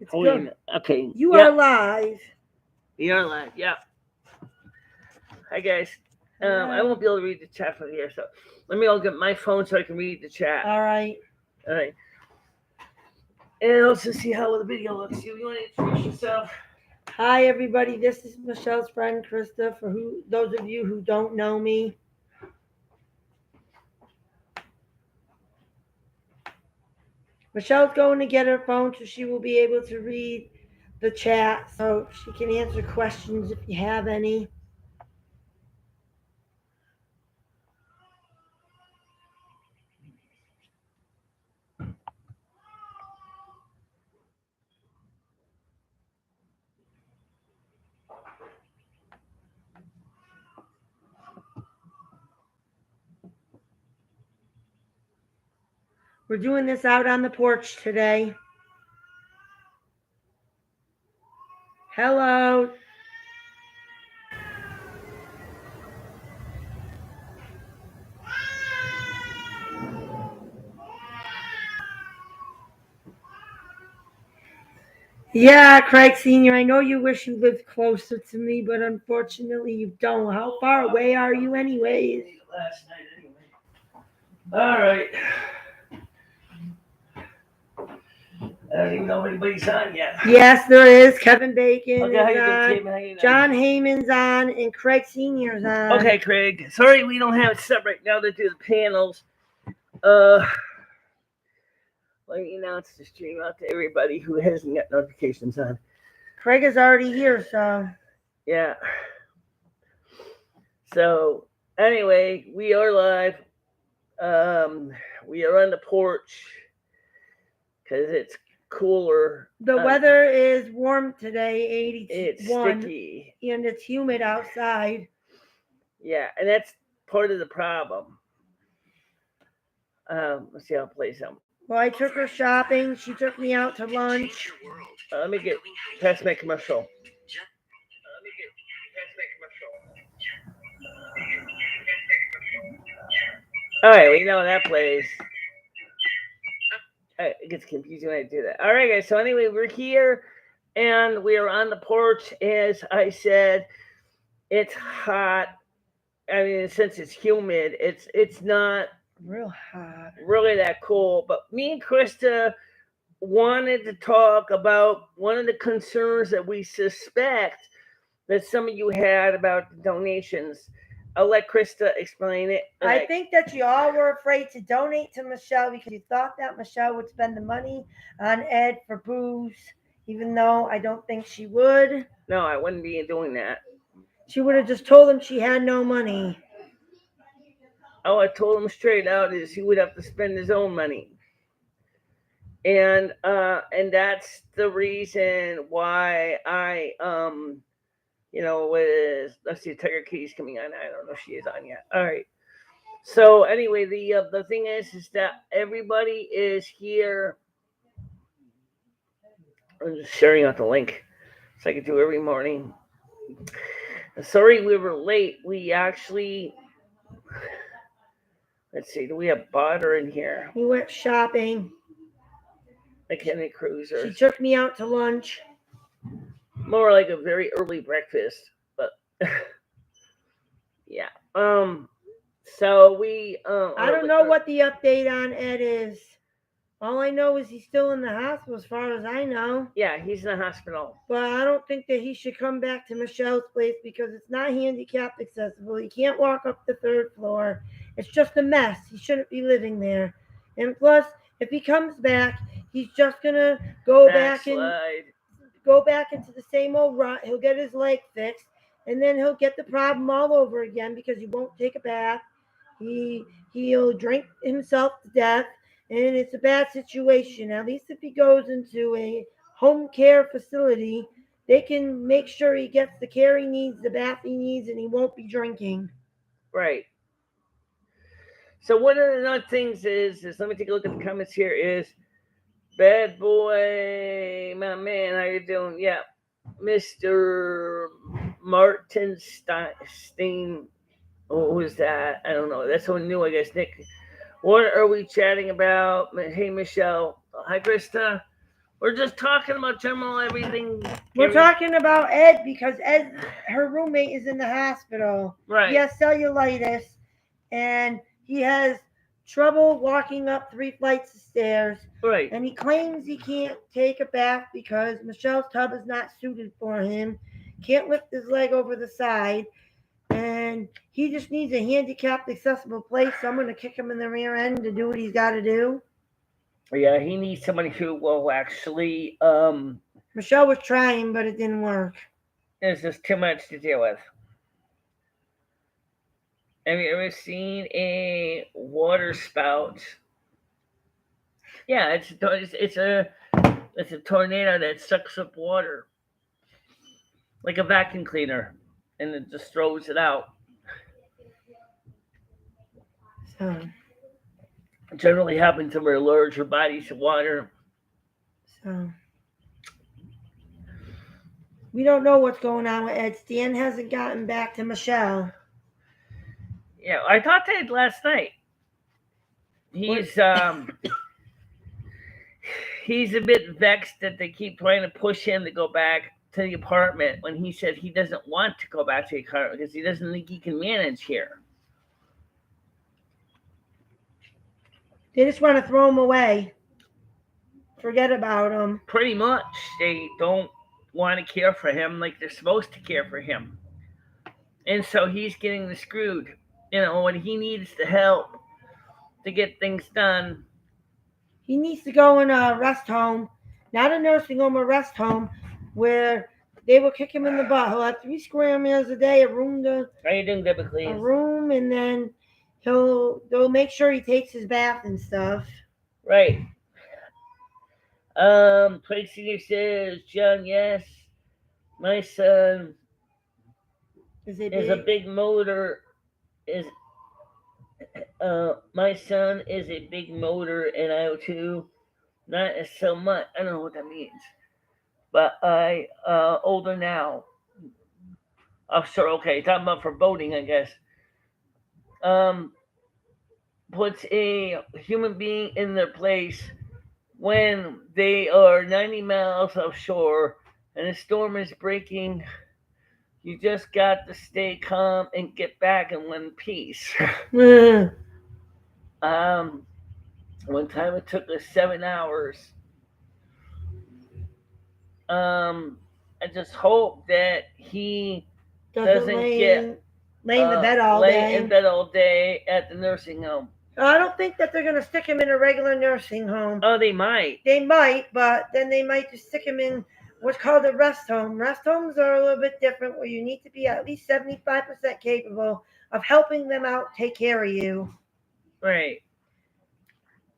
It's good. Okay. You are live. We are live. Yeah. Hi guys. I won't be able to read the chat from here, so let me all get my phone so I can read the chat. All right. All right. And also see how the video looks. You want to introduce yourself? Hi everybody. This is Michelle's friend Krista. For those of you who don't know me. Michelle's going to get her phone so she will be able to read the chat so she can answer questions if you have any. We're doing this out on the porch today. Hello. Yeah, Craig Sr., I know you wish you lived closer to me, but unfortunately you don't. How far away are you anyways? Last night anyway. All right. I don't even know if anybody's on yet. Yes, there is. Kevin Bacon Okay, how is you doing, on. Kim? How you doing? John Heyman's on, and Craig Sr.'s on. Okay, Craig. Sorry we don't have it set right now to do the panels. Let me announce the stream out to everybody who hasn't got notifications on. Craig is already here, so. Yeah. So, anyway, we are live. We are on the porch because it's cooler. The weather is warm today, 81. It's sticky. And it's humid outside. Yeah, and that's part of the problem. Let's see how it plays out. Well, I took her shopping. She took me out to lunch. Let me get past my commercial. All right, we know that plays. It gets confusing when I do that. All right, guys. So anyway, we're here, and we are on the porch. As I said, it's hot. I mean, since it's humid, it's not real hot, really that cool. But me and Krista wanted to talk about one of the concerns that we suspect that some of you had about the donations. I'll let Krista explain it. I think that you all were afraid to donate to Michelle because you thought that Michelle would spend the money on Ed for booze, even though I don't think she would. No, I wouldn't be doing that. She would have just told him she had no money. Oh, I told him straight out is he would have to spend his own money. And that's the reason why I let's see, Tiger Key's coming on. I don't know if she is on yet. All right. So anyway, the thing is that everybody is here. I'm just sharing out the link so I can do every morning. Sorry we were late. We actually, let's see, do we have butter in here? We went shopping. McKinney Cruiser. She took me out to lunch. More like a very early breakfast, but yeah. So we I don't know what the update on Ed is. All I know is he's still in the hospital as far as I know. Yeah, he's in the hospital. But I don't think that he should come back to Michelle's place because it's not handicapped accessible. He can't walk up the third floor. It's just a mess. He shouldn't be living there. And plus, if he comes back, he's just gonna go back into the same old rut. He'll get his leg fixed, and then he'll get the problem all over again because he won't take a bath. He'll drink himself to death, and it's a bad situation. At least if he goes into a home care facility, they can make sure he gets the care he needs, the bath he needs, and he won't be drinking. Right. So one of the other things is let me take a look at the comments here, is Bad Boy, my man, how you doing? Yeah, Mr. Martin Stein. Oh, who's that? I don't know. That's someone new, I guess. Nick, what are we chatting about? Hey, Michelle. Hi, Krista. We're just talking about general everything. We're talking about Ed because Ed, her roommate, is in the hospital. Right. He has cellulitis, and he has trouble walking up 3 flights of stairs. Right. And he claims he can't take a bath because Michelle's tub is not suited for him. Can't lift his leg over the side. And he just needs a handicapped accessible place. So I'm going to kick him in the rear end to do what he's got to do. Yeah, he needs somebody who will actually. Michelle was trying, but it didn't work. There's just too much to deal with. Have you ever seen a water spout? Yeah, it's a tornado that sucks up water like a vacuum cleaner, and it just throws it out. So It generally happens over larger bodies of water. So we don't know what's going on with Ed. Stan hasn't gotten back to Michelle. Yeah, I thought that last night. He's a bit vexed that they keep trying to push him to go back to the apartment when he said he doesn't want to go back to the apartment because he doesn't think he can manage here. They just want to throw him away. Forget about him. Pretty much. They don't want to care for him like they're supposed to care for him. And so he's getting screwed. You know, when he needs the help to get things done. He needs to go in a rest home, not a nursing home, a rest home, where they will kick him in the butt. He'll have 3 square meals a day, a room to. How you doing, Deborah, please? A room, and then they'll make sure he takes his bath and stuff. Right. Tracy says, John, yes, my son is a big motor. My son is a big motor, and I too. Not so much. I don't know what that means, but I older now. Oh, sure, okay. Talking about for boating, I guess. Puts a human being in their place when they are 90 miles offshore and a storm is breaking. You just got to stay calm and get back in one piece. One time it took us 7 hours. I just hope that he doesn't get lay in the bed all day. Lay in bed all day at the nursing home. I don't think that they're going to stick him in a regular nursing home. Oh, they might. They might, but then they might just stick him in what's called a rest home. Rest homes are a little bit different, where you need to be at least 75% capable of helping them out, take care of you. Right.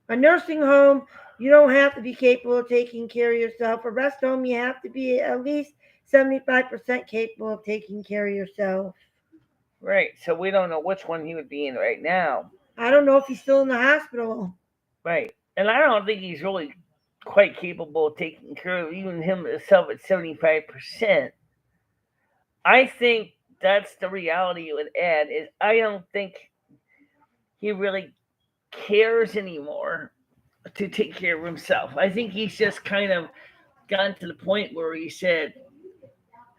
A nursing home, you don't have to be capable of taking care of yourself. A rest home, you have to be at least 75% capable of taking care of yourself. Right. So we don't know which one he would be in right now. I don't know if he's still in the hospital. Right. And I don't think he's really quite capable of taking care of even himself at 75%. I think that's the reality with Ed, is I don't think he really cares anymore to take care of himself. I think he's just kind of gotten to the point where he said,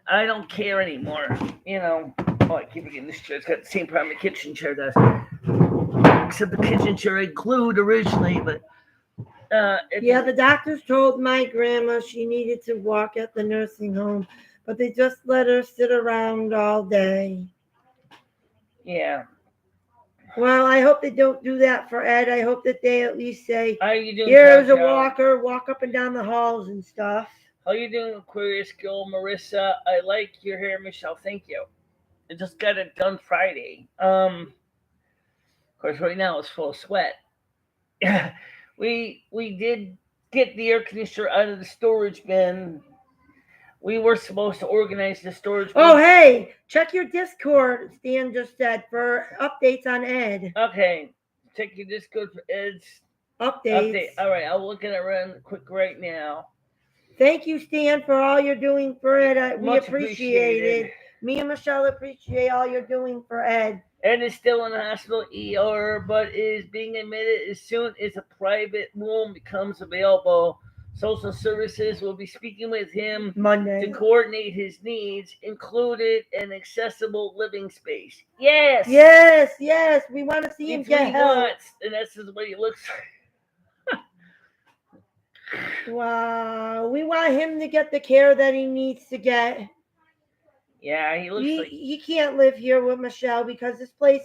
I don't care anymore. You know, I keep forgetting this chair. It's got the same problem the kitchen chair does. Except the kitchen chair I glued originally, but the doctors told my grandma she needed to walk at the nursing home, but they just let her sit around all day. Yeah. Well, I hope they don't do that for Ed. I hope that they at least say, how you doing, here's a walker, walk up and down the halls and stuff. How you doing, Aquarius Girl, Marissa? I like your hair, Michelle. Thank you. I just got it done Friday. Of course, right now it's full of sweat. we did get the air conditioner out of the storage bin. We were supposed to organize the storage bin. Oh, hey, check your Discord, Stan just said, for updates on Ed. Okay, check your Discord for Ed's update. All right, I'll look at it quick right now. Thank you, Stan, for all you're doing for Ed. We Much appreciate it. Me and Michelle appreciate all you're doing for Ed. Ed is still in the hospital ER, but is being admitted as soon as a private room becomes available. Social services will be speaking with him Monday. to coordinate his needs, included an accessible living space. Yes. Yes. We want to see him That's what get he help. wants, and that's just what he looks like. Wow. We want him to get the care that he needs to get. Yeah, he looks like He can't live here with Michelle because this place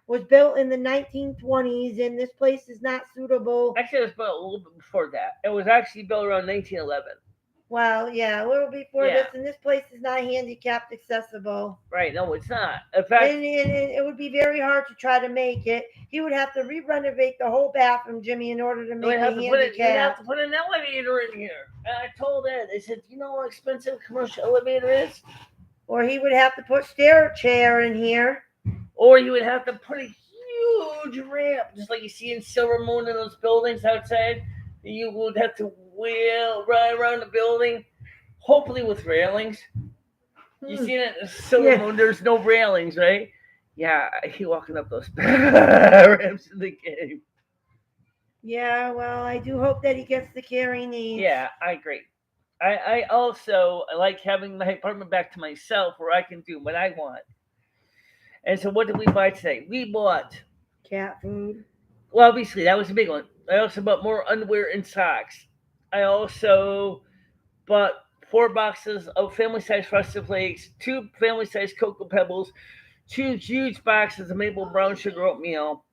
was built in the 1920s and this place is not suitable. actually it was built a little bit before that. It was actually built around 1911. Well, yeah, a little before Yeah. this, and this place is not handicapped accessible. Right? No, it's not. In fact, And it would be very hard to try to make it. He would have to re-renovate the whole bathroom, Jimmy, in order to you make would it have to put it. You'd have handicapped. to put an elevator in here. And I told Ed, I said, "You know how expensive a commercial elevator is?" Or he would have to put stair chair in here. Or you would have to put a huge ramp, just like you see in Silvermoon in those buildings outside. You would have to wheel right around the building, hopefully with railings. You see it in Silvermoon, there's no railings, right? Yeah, he walking up those ramps in the game. Yeah, well, I do hope that he gets the care he needs. Yeah, I agree. I also like having my apartment back to myself where I can do what I want. And so, what did we buy today? We bought, Cat food. well, obviously, that was a big one. I also bought more underwear and socks. I also bought 4 boxes of family size frosted flakes, 2 family size Cocoa Pebbles, 2 huge boxes of maple brown sugar oatmeal,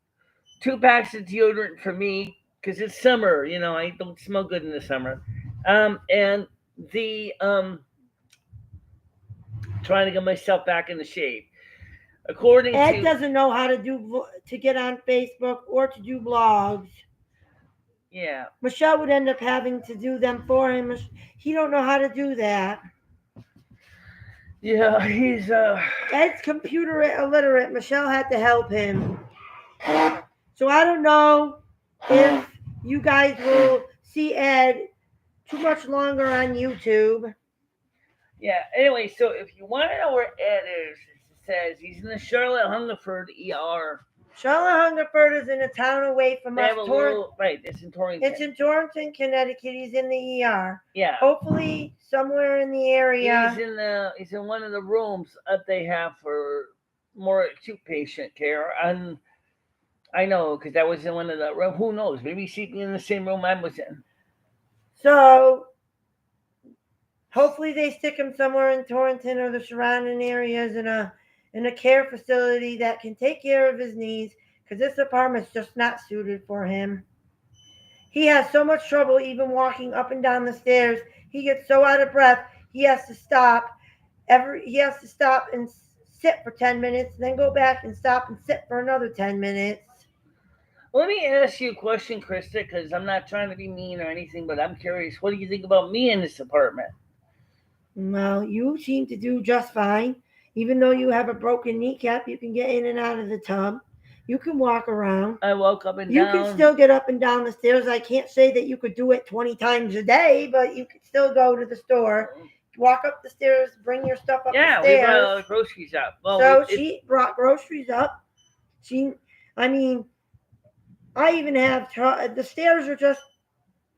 2 packs of deodorant for me because it's summer. You know, I don't smell good in the summer. And the trying to get myself back into shape. According Ed to doesn't know how to get on Facebook or to do blogs. yeah, Michelle would end up having to do them for him. He don't know how to do that. yeah, he's Ed's computer illiterate. Michelle had to help him. So I don't know if you guys will see Ed too much longer on YouTube. yeah. Anyway, so if you want to know where Ed is, it says he's in the Charlotte Hungerford ER. Charlotte Hungerford is in a town away from They us. have a little right. It's in Torrington. It's in Torrington, Connecticut. He's in the ER. Yeah. Hopefully, somewhere in the area. He's in one of the rooms that they have for more acute patient care, and I know because that was in one of the room. Who knows? Maybe he's sleeping in the same room I was in. So hopefully they stick him somewhere in Torrington or the surrounding areas in a care facility that can take care of his needs, because this apartment's just not suited for him. He has so much trouble even walking up and down the stairs. He gets so out of breath, he has to stop and sit for 10 minutes, then go back and stop and sit for another 10 minutes. Let me ask you a question, Krista, because I'm not trying to be mean or anything, but I'm curious. What do you think about me in this apartment? Well, you seem to do just fine. Even though you have a broken kneecap, you can get in and out of the tub. You can walk around. I walk up and You down. can still get up and down the stairs. I can't say that you could do it 20 times a day, but you could still go to the store, walk up the stairs, bring your stuff up the stairs. Yeah, we brought all the groceries up. Well, so she brought groceries up. I even have, the stairs are just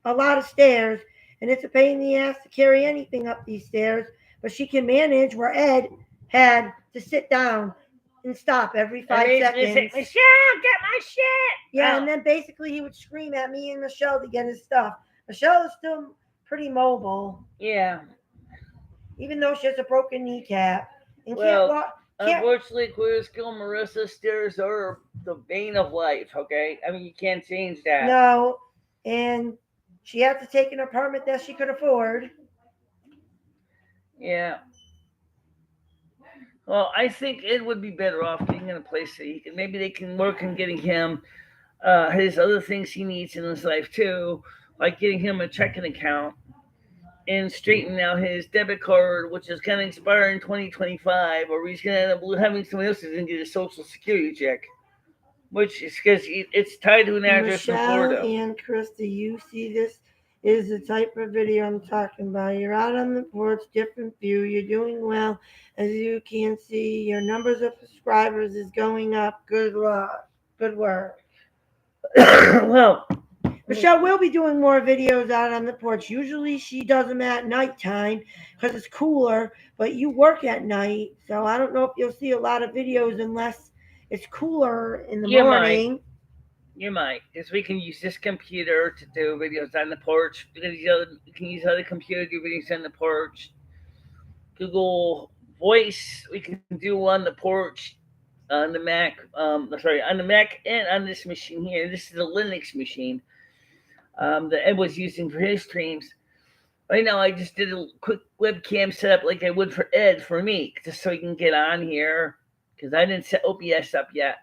a lot of stairs, and it's a pain in the ass to carry anything up these stairs, but she can manage where Ed had to sit down and stop every 5 seconds. Say, Michelle, get my shit! Yeah, and then basically he would scream at me and Michelle to get his stuff. Michelle is still pretty mobile. Yeah. Even though she has a broken kneecap. And unfortunately, Queer Skill Marissa, stairs are the bane of life, okay? I mean, you can't change that. No, and she had to take an apartment that she could afford. Yeah. Well, I think Ed would be better off getting in a place that maybe they can work on getting him his other things he needs in his life too, like getting him a checking account and straightening out his debit card, which is going to expire in 2025, or he's going to end up having somebody else who's going to get a social security check, which is because it's tied to an address in Florida. Michelle and Krista, you see this is the type of video I'm talking about. You're out on the porch, different view. You're doing well. As you can see, your numbers of subscribers is going up. Good luck. Good work. Well, Michelle will be doing more videos out on the porch. Usually she does them at nighttime because it's cooler, but you work at night, so I don't know if you'll see a lot of videos unless it's cooler in the morning. You might, because we can use this computer to do videos on the porch. We can use other computer to do videos on the porch. Google Voice, we can do on the porch, on the Mac. On the Mac and on this machine here. This is a Linux machine that Ed was using for his streams. Right now, I just did a quick webcam setup like I would for Ed for me, just so he can get on here because I didn't set OBS up yet.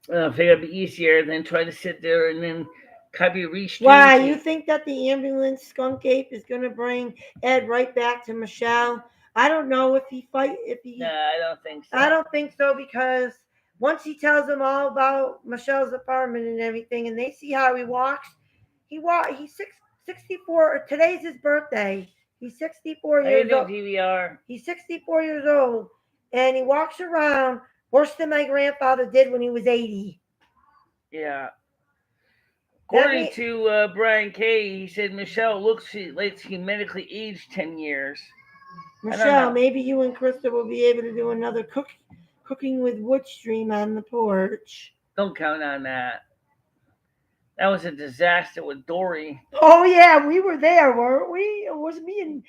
I figured it'd be easier than try to sit there and then copy restream. Why, you think that the ambulance skunk ape is going to bring Ed right back to Michelle? I don't know if he No, I don't think so. I don't think so, because once he tells them all about Michelle's apartment and everything, and they see how he walks, he's 64. Today's his birthday. He's 64 years old. DVR. He's 64 years old, and he walks around worse than my grandfather did when he was 80. Yeah. According to Brian Kay, he said Michelle looks like she medically aged 10 years. Michelle, maybe you and Krista will be able to do another cooking with wood stream on the porch. Don't count on that. That was a disaster with Dory. Oh yeah, we were there, weren't we? It was me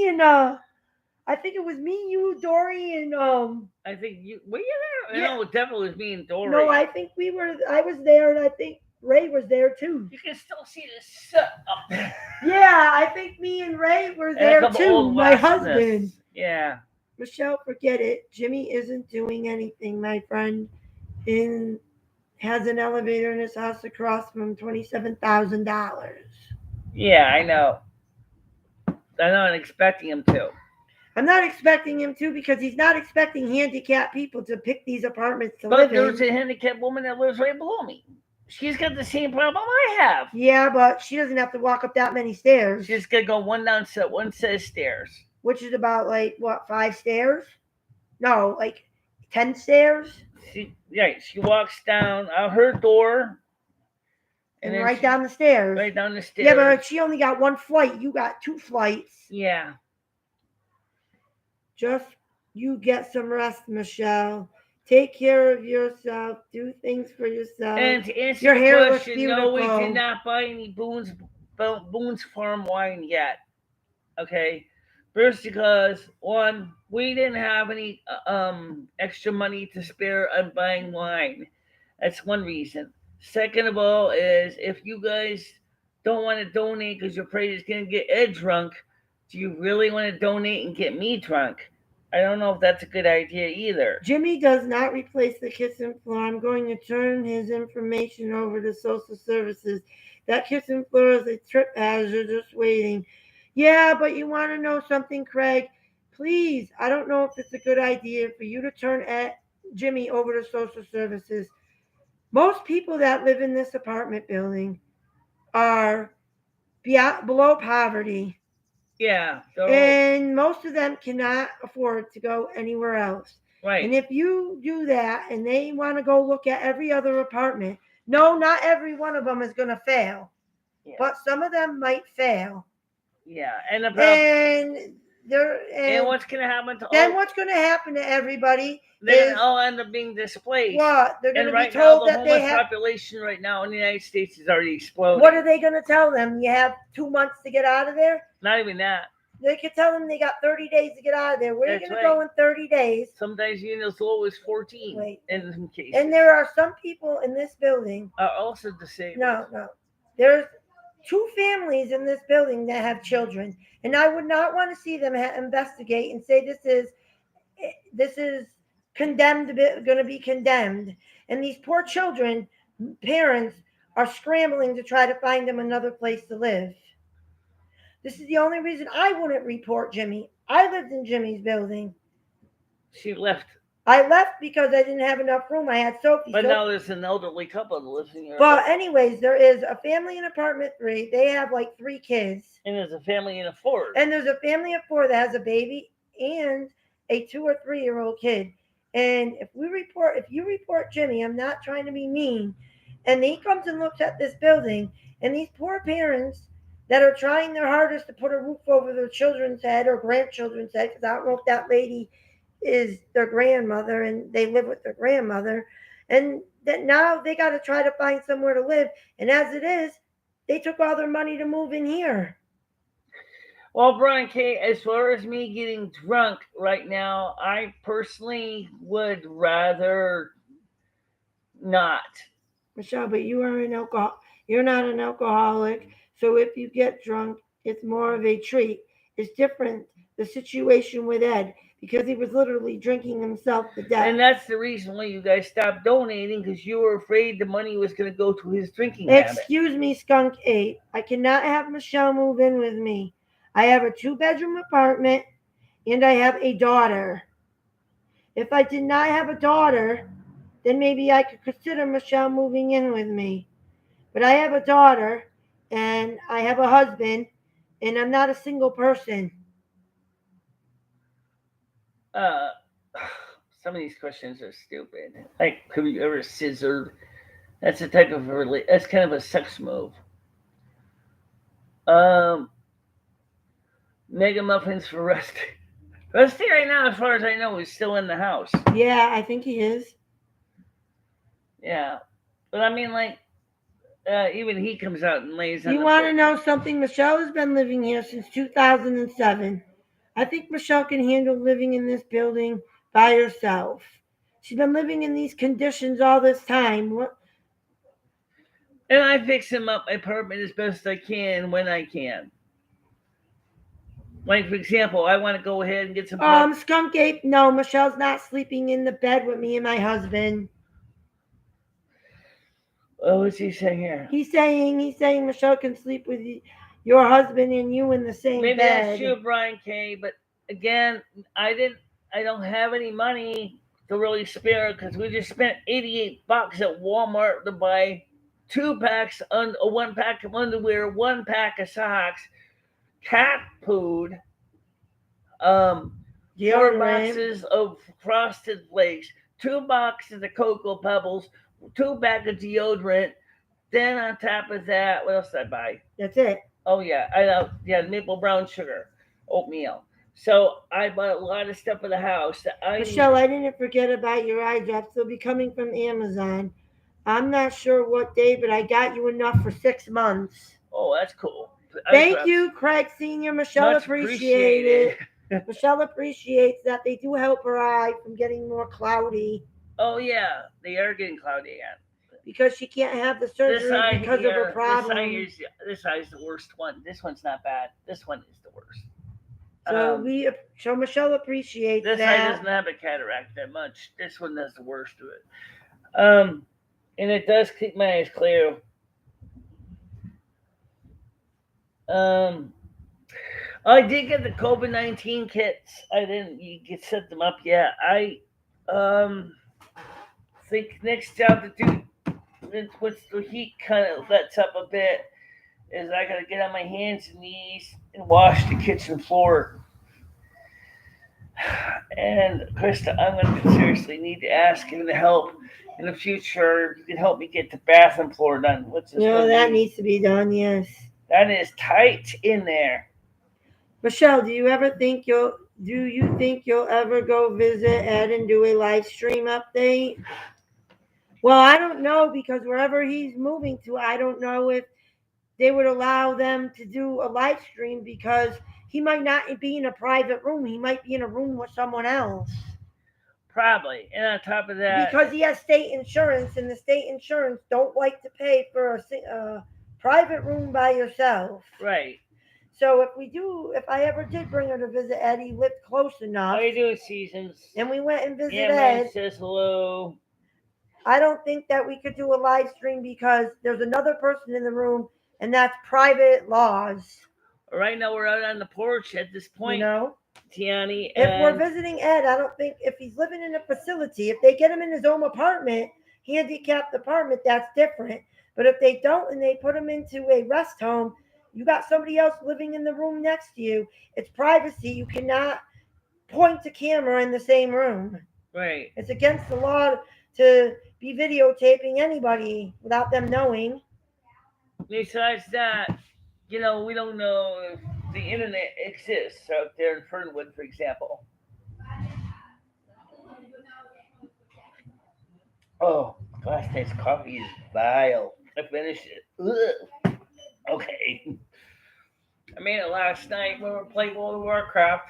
and I think it was me, you, Dory, and I think you were you there? Yeah. No, it definitely was me and Dory. No, I think I was there, and I think Ray was there too. You can still see the soot up there. Yeah, I think me and Ray were there too. My husband. Yeah. Michelle, forget it. Jimmy isn't doing anything, my friend. And has an elevator in his house across from $27,000. Yeah, I know. I'm not expecting him to. I'm not expecting him to, because he's not expecting handicapped people to pick these apartments to live in. But there's a handicapped woman that lives right below me. She's got the same problem I have. Yeah, but she doesn't have to walk up that many stairs. She's got to go one set of stairs. Which is about, 5 stairs? No, 10 stairs? She walks down her door. And right down the stairs. Right down the stairs. Yeah, but she only got 1 flight. You got 2 flights. Yeah. Just you get some rest, Michelle. Take care of yourself. Do things for yourself. And to answer your hair looks beautiful. No, we did not buy any Boone's Farm wine yet. Okay. First, because one, we didn't have any extra money to spare on buying wine. That's one reason. Second of all, is if you guys don't want to donate because you're afraid it's going to get Ed drunk, do you really want to donate and get me drunk? I don't know if that's a good idea either. Jimmy does not replace the kitchen floor. I'm going to turn his information over to social services. That kitchen floor is a trip hazard, just waiting. Yeah, but you want to know something, Craig? Please, I don't know if it's a good idea for you to turn Jimmy over to social services. Most people that live in this apartment building are below poverty. Yeah. And most of them cannot afford to go anywhere else. Right. And if you do that and they want to go look at every other apartment, no, not every one of them is going to fail. Yeah. But some of them might fail. Yeah. And what's going to happen to what's going to happen to everybody? They're going to all end up being displaced. What? They're going to be told that the population right now in the United States is already exploding. What are they going to tell them? You have 2 months to get out of there? Not even that. They could tell them they got 30 days to get out of there. Where are you going to go in 30 days? Sometimes even as low as 14 in some cases. And there are some people in this building. Are also disabled. No. There's 2 families in this building that have children. And I would not want to see them investigate and say this is condemned, going to be condemned. And these poor children, parents, are scrambling to try to find them another place to live. This is the only reason I wouldn't report Jimmy. I lived in Jimmy's building. She left. I left because I didn't have enough room. I had Sophie. But now there's an elderly couple that lives in here. But anyways, there is a family in apartment 3. They have 3 kids. And there's a family in a 4. And there's a family of 4 that has a baby and a 2 or 3-year-old kid. And if you report Jimmy, I'm not trying to be mean, And he comes and looks at this building, and these poor parents that are trying their hardest to put a roof over their children's head or grandchildren's head, because I don't know if that lady is their grandmother and they live with their grandmother, and that now they got to try to find somewhere to live. And as it is, they took all their money to move in here. Well, Brian K., as far as me getting drunk right now, I personally would rather not. Michelle, but you are an alcohol. You're not an alcoholic, so if you get drunk, it's more of a treat. It's different. The situation with Ed, because he was literally drinking himself to death. And that's the reason why you guys stopped donating, because you were afraid the money was going to go to his drinking habit. Excuse me, Skunk 8. I cannot have Michelle move in with me. I have a 2-bedroom apartment, and I have a daughter. If I did not have a daughter, then maybe I could consider Michelle moving in with me. But I have a daughter, and I have a husband, and I'm not a single person. Some of these questions are stupid. Like, have you ever scissored? That's a type of that's kind of a sex move. Mega muffins for Rusty. Rusty right now, as far as I know, is still in the house. Yeah, I think he is. Yeah, but I mean, like, even he comes out and lays on You the want to porch. know something? Michelle has been living here since 2007. I think Michelle can handle living in this building by herself. She's been living in these conditions all this time. And I fix him up my apartment as best I can when I can. Like, for example, I want to go ahead and get some... Skunk Ape, no, Michelle's not sleeping in the bed with me and my husband. Oh, what's he saying here? He's saying Michelle can sleep with your husband and you in the same Maybe bed. that's true, Brian K., but again, I don't have any money to really spare, because we just spent $88 at Walmart to buy 2 packs, 1 pack of underwear, 1 pack of socks, cat food, 4 boxes of Frosted Flakes, 2 boxes of Cocoa Pebbles, 2 bags of deodorant. Then on top of that, what else did I buy? That's it. Oh yeah, I know. Yeah, maple brown sugar, oatmeal. So I bought a lot of stuff for the house. Michelle, I didn't forget about your eye drops. They'll be coming from Amazon. I'm not sure what day, but I got you enough for 6 months. Oh, that's cool. Thank you, Craig Senior. Michelle Much appreciated it. Michelle appreciates that they do help her eye from getting more cloudy. Oh yeah, they are getting cloudy again. Because she can't have the surgery because of her problem. This eye is the worst one. This one's not bad. This one is the worst. So Michelle appreciates this that. Eye doesn't have a cataract that much. This one has the worst of it. And it does keep my eyes clear. I did get the COVID-19 kits. I didn't get set them up yet. I think next job to do, once the heat kind of lets up a bit, is I gotta get on my hands and knees and wash the kitchen floor. And Krista, I'm gonna seriously need to ask you to help in the future. You can help me get the bathroom floor done. That needs to be done. Yes. That is tight in there. Michelle, do you think you'll ever go visit Ed and do a live stream update? Well, I don't know, because wherever he's moving to, I don't know if they would allow them to do a live stream, because he might not be in a private room. He might be in a room with someone else. Probably. And on top of that, because he has state insurance, and the state insurance don't like to pay for a private room by yourself. Right. So if I ever did bring her to visit Ed, he lived close enough. How you doing, Seasons? And we went and visited Ed. Ed. Says hello. I don't think that we could do a live stream, because there's another person in the room, and that's private laws. Right now we're out on the porch at this point. Tiani. If we're visiting Ed, I don't think, if he's living in a facility, if they get him in his own apartment, handicapped apartment, that's different. But if they don't and they put him into a rest home, you got somebody else living in the room next to you. It's privacy. You cannot point the camera in the same room. Right. It's against the law to be videotaping anybody without them knowing. Besides that, we don't know if the internet exists out there in Fernwood, for example. Oh, last night's coffee is vile. I finished it. Ugh. Okay. I made it last night when we were playing World of Warcraft.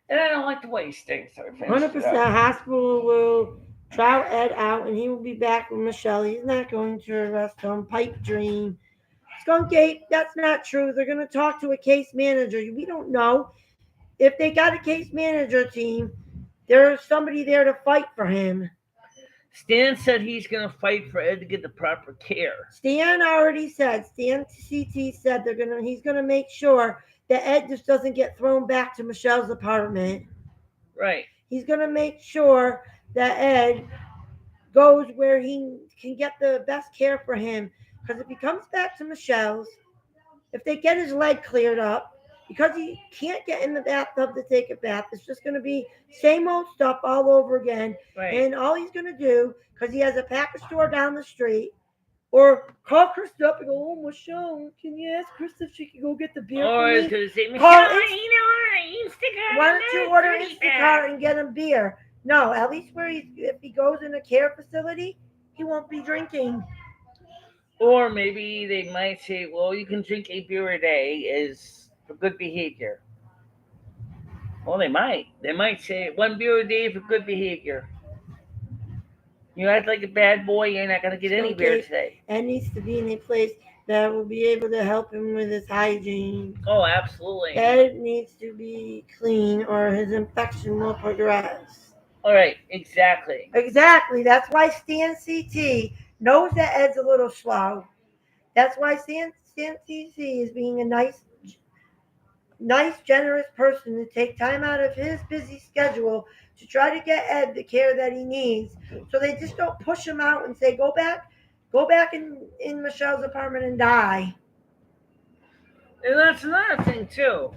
And I don't like to waste things, so I finished 100% it up. hospital will trout Ed out and he will be back with Michelle. He's not going to a rest home. Pipe dream. Skunk Ape, that's not true. They're going to talk to a case manager. We don't know. If they got a case manager team, there's somebody there to fight for him. Stan said he's going to fight for Ed to get the proper care. Stan CT said he's gonna make sure that Ed just doesn't get thrown back to Michelle's apartment. Right. He's gonna make sure that Ed goes where he can get the best care for him. Because if he comes back to Michelle's, if they get his leg cleared up, because he can't get in the bathtub to take a bath, it's just going to be same old stuff all over again. Right. And all he's going to do, because he has a package store down the street, or call Krista up and go, oh, Michelle, can you ask Krista if she can go get the beer Or for me? he's going to say, Michelle, Instacart. Why don't you order Instacart and get him beer? No, at least if he goes in a care facility, he won't be drinking. Or maybe they might say, well, you can drink a beer a day is for good behavior. Well, they might. They might say 1 beer a day for good behavior. You act like a bad boy, you're not going to get any beer today. And needs to be in a place that will be able to help him with his hygiene. Oh, absolutely. Ed needs to be clean or his infection will progress. All right, exactly. Exactly. That's why Stan CT knows that Ed's a little slow. That's why Stan CT is being a nice, generous person to take time out of his busy schedule to try to get Ed the care that he needs. So they just don't push him out and say, go back in Michelle's apartment and die. And that's another thing, too.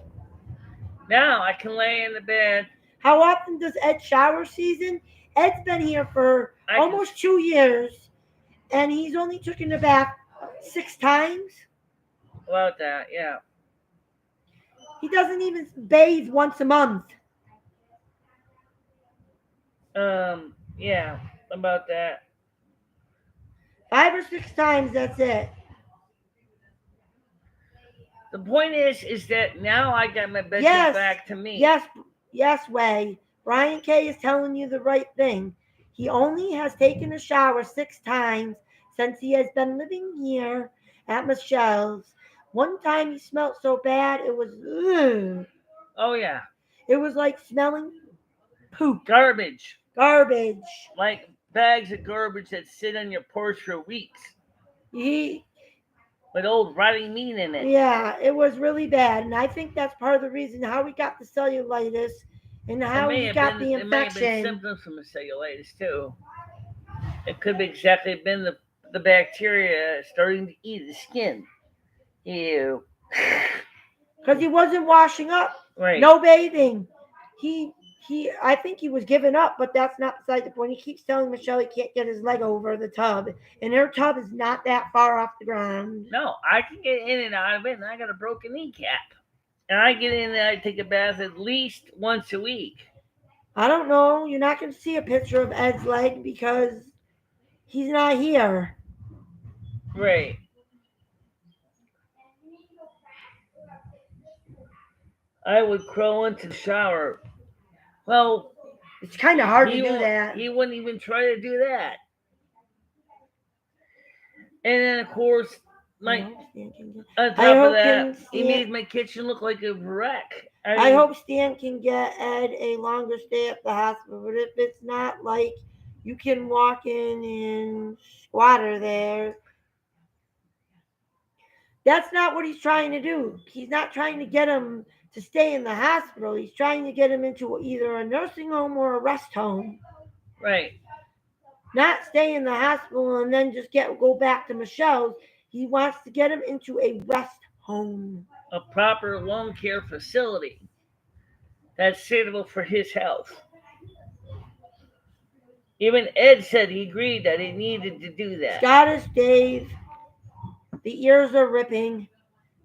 Now I can lay in the bed. How often does Ed shower season? Ed's been here for almost 2 years, and he's only taken a bath 6 times. About that, yeah. He doesn't even bathe once a month. Yeah, about that. 5 or 6 times, that's it. The point is that now I got my bedroom back to me. Yes, Way. Brian K is telling you the right thing. He only has taken a shower 6 times since he has been living here at Michelle's. One time he smelled so bad, it was, ugh. Oh, yeah. It was like smelling poop. Garbage. Like bags of garbage that sit on your porch for weeks. With old rotting meat in it. Yeah, it was really bad. And I think that's part of the reason how we got the cellulitis and how we got the infection. It may have been symptoms from the cellulitis, too. It could be exactly been the bacteria starting to eat the skin. Ew. Because he wasn't washing up. Right. No bathing. I think he was giving up, but that's not beside the point. He keeps telling Michelle he can't get his leg over the tub, and her tub is not that far off the ground. No, I can get in and out of it, and I got a broken kneecap. And I get in and I take a bath at least once a week. I don't know. You're not going to see a picture of Ed's leg because he's not here. Right. I would crawl into the shower. Well, it's kind of hard to do that. He wouldn't even try to do that. And then, of course, on top of that, he made my kitchen look like a wreck. I hope Stan can get Ed a longer stay at the hospital. But if it's not like you can walk in and squatter there, that's not what he's trying to do. He's not trying to get him to stay in the hospital. He's trying to get him into either a nursing home or a rest home. Right. Not stay in the hospital and then just go back to Michelle's. He wants to get him into a rest home. A proper long care facility that's suitable for his health. Even Ed said he agreed that he needed to do that. Scottish Dave, the ears are ripping.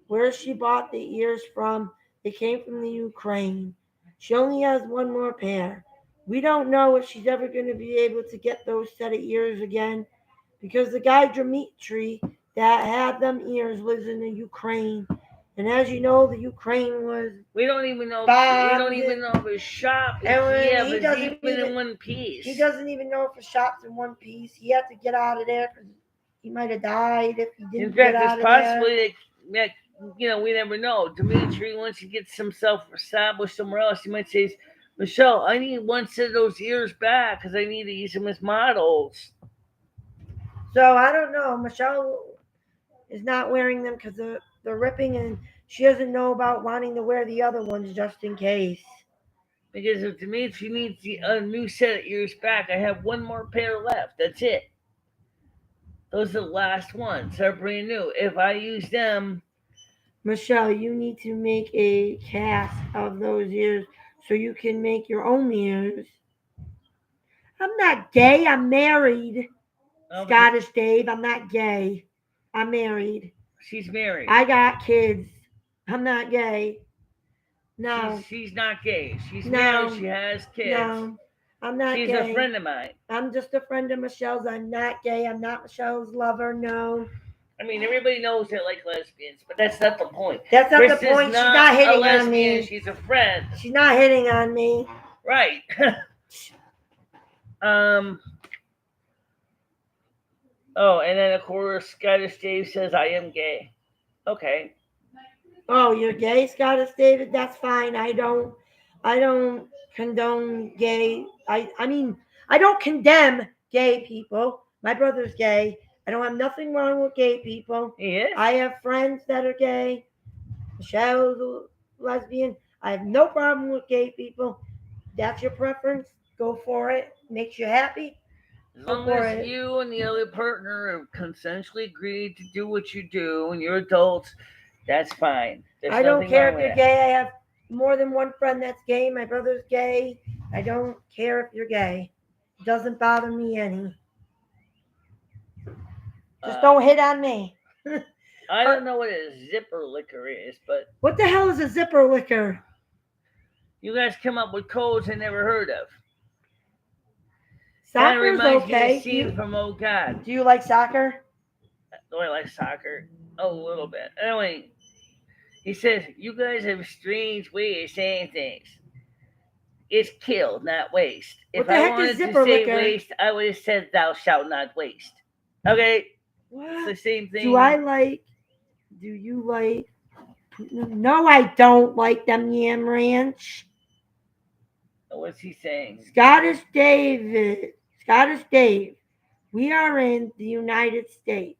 Where she bought the ears from, they came from the Ukraine. She only has one more pair. We don't know if she's ever going to be able to get those set of ears again because the guy Dmitri that had them ears lives in the Ukraine. And as you know, the Ukraine was We don't even know. We bombed. don't even know if his shop is And he even doesn't in one piece. He doesn't even know if his shop's in one piece. He had to get out of there because he might have died if he didn't In fact, get out it's of there. possibly that we never know. Dimitri, once he gets himself established somewhere else, he might say, "Michelle, I need one set of those ears back because I need to use them as models." So I don't know. Michelle is not wearing them because they're ripping, and she doesn't know about wanting to wear the other ones just in case. Because if Dimitri needs a new set of ears back, I have one more pair left. That's it. Those are the last ones. They're brand new. If I use them, Michelle, you need to make a cast of those ears so you can make your own ears. I'm not gay. I'm married. Scottish Dave. I'm not gay. I'm married. She's married. I got kids. I'm not gay. No. She's not gay. She's married. She has kids. No. I'm not She's gay. a friend of mine. I'm just a friend of Michelle's. I'm not gay. I'm not Michelle's lover. No. I mean, everybody knows they like lesbians, but that's not the point. That's not the point. She's not hitting a lesbian. on me. She's a friend. She's not hitting on me. Right. Oh, and then of course Scottish Dave says I am gay. Okay. Oh, you're gay, Scottish David? That's fine. I don't condone gay. I mean, I don't condemn gay people. My brother's gay. I don't have nothing wrong with gay people. He is? I have friends that are gay. Michelle's a lesbian. I have no problem with gay people. That's your preference. Go for it. Makes you happy. As long as you and the other partner have consensually agreed to do what you do and you're adults, that's fine. I don't care if you're gay. I have more than one friend that's gay. My brother's gay. I don't care if you're gay. It doesn't bother me any. Just don't hit on me. I don't know what a zipper liquor is, but... What the hell is a zipper liquor? You guys come up with codes I never heard of. Soccer's okay. Me of from Oh God. Do you like soccer? Do I like soccer? A little bit. Anyway, he says, you guys have a strange way of saying things. It's kill, not waste. If I wanted to say waste, I would have said thou shalt not waste. Okay? What? It's the same thing. Do you like... No, I don't like them Yam Ranch. What's he saying? Scottish Dave, we are in the United States.